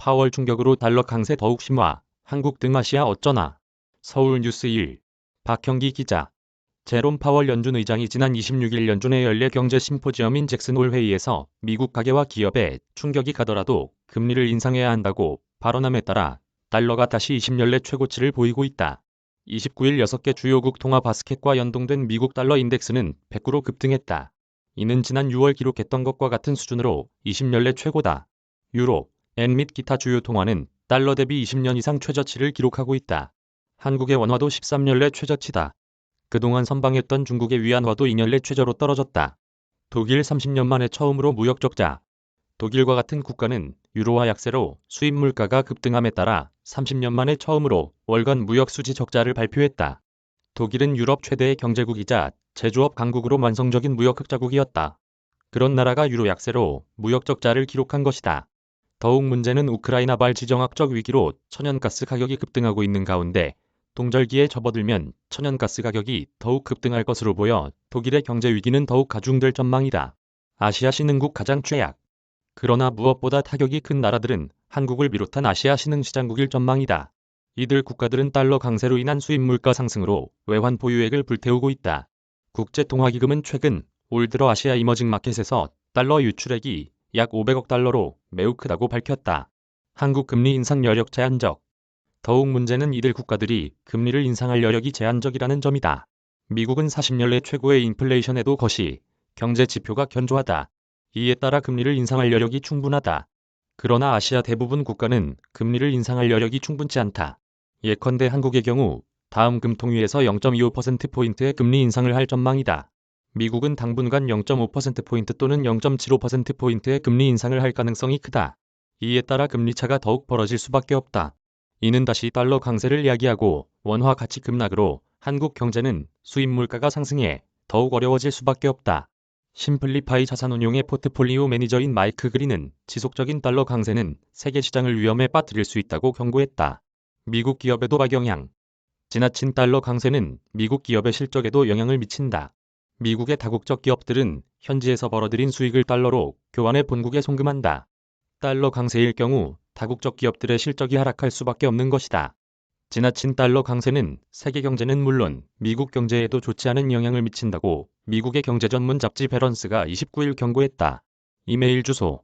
파월 충격으로 달러 강세 더욱 심화. 한국 등 아시아 어쩌나. 서울뉴스 1. 박형기 기자. 제롬 파월 연준 의장이 지난 26일 연준의 연례 경제 심포지엄인 잭슨홀 회의에서 미국 가계와 기업에 충격이 가더라도 금리를 인상해야 한다고 발언함에 따라 달러가 다시 20년래 최고치를 보이고 있다. 29일 6개 주요국 통화 바스켓과 연동된 미국 달러 인덱스는 109로 급등했다. 이는 지난 6월 기록했던 것과 같은 수준으로 20년래 최고다. 유로, 엔 및 기타 주요 통화는 달러 대비 20년 이상 최저치를 기록하고 있다. 한국의 원화도 13년래 최저치다. 그동안 선방했던 중국의 위안화도 2년내 최저로 떨어졌다. 독일 30년 만에 처음으로 무역 적자. 독일과 같은 국가는 유로화 약세로 수입 물가가 급등함에 따라 30년 만에 처음으로 월간 무역 수지 적자를 발표했다. 독일은 유럽 최대의 경제국이자 제조업 강국으로 만성적인 무역 흑자국이었다. 그런 나라가 유로 약세로 무역 적자를 기록한 것이다. 더욱 문제는 우크라이나발 지정학적 위기로 천연가스 가격이 급등하고 있는 가운데 동절기에 접어들면 천연가스 가격이 더욱 급등할 것으로 보여 독일의 경제 위기는 더욱 가중될 전망이다. 아시아 신흥국 가장 최악. 그러나 무엇보다 타격이 큰 나라들은 한국을 비롯한 아시아 신흥시장국일 전망이다. 이들 국가들은 달러 강세로 인한 수입 물가 상승으로 외환 보유액을 불태우고 있다. 국제통화기금은 최근 올 들어 아시아 이머징 마켓에서 달러 유출액이 약 500억 달러로 매우 크다고 밝혔다. 한국 금리 인상 여력 제한적. 더욱 문제는 이들 국가들이 금리를 인상할 여력이 제한적이라는 점이다. 미국은 40년래 최고의 인플레이션에도 거시, 경제 지표가 견조하다. 이에 따라 금리를 인상할 여력이 충분하다. 그러나 아시아 대부분 국가는 금리를 인상할 여력이 충분치 않다. 예컨대 한국의 경우 다음 금통위에서 0.25%포인트의 금리 인상을 할 전망이다. 미국은 당분간 0.5%포인트 또는 0.75%포인트의 금리 인상을 할 가능성이 크다. 이에 따라 금리 차가 더욱 벌어질 수밖에 없다. 이는 다시 달러 강세를 야기하고 원화 가치 급락으로 한국 경제는 수입 물가가 상승해 더욱 어려워질 수밖에 없다. 심플리파이 자산운용의 포트폴리오 매니저인 마이크 그린은 지속적인 달러 강세는 세계 시장을 위험에 빠뜨릴 수 있다고 경고했다. 미국 기업에도 악영향. 지나친 달러 강세는 미국 기업의 실적에도 영향을 미친다. 미국의 다국적 기업들은 현지에서 벌어들인 수익을 달러로 교환해 본국에 송금한다. 달러 강세일 경우 다국적 기업들의 실적이 하락할 수밖에 없는 것이다. 지나친 달러 강세는 세계 경제는 물론 미국 경제에도 좋지 않은 영향을 미친다고 미국의 경제 전문 잡지 배런스가 29일 경고했다. 이메일 주소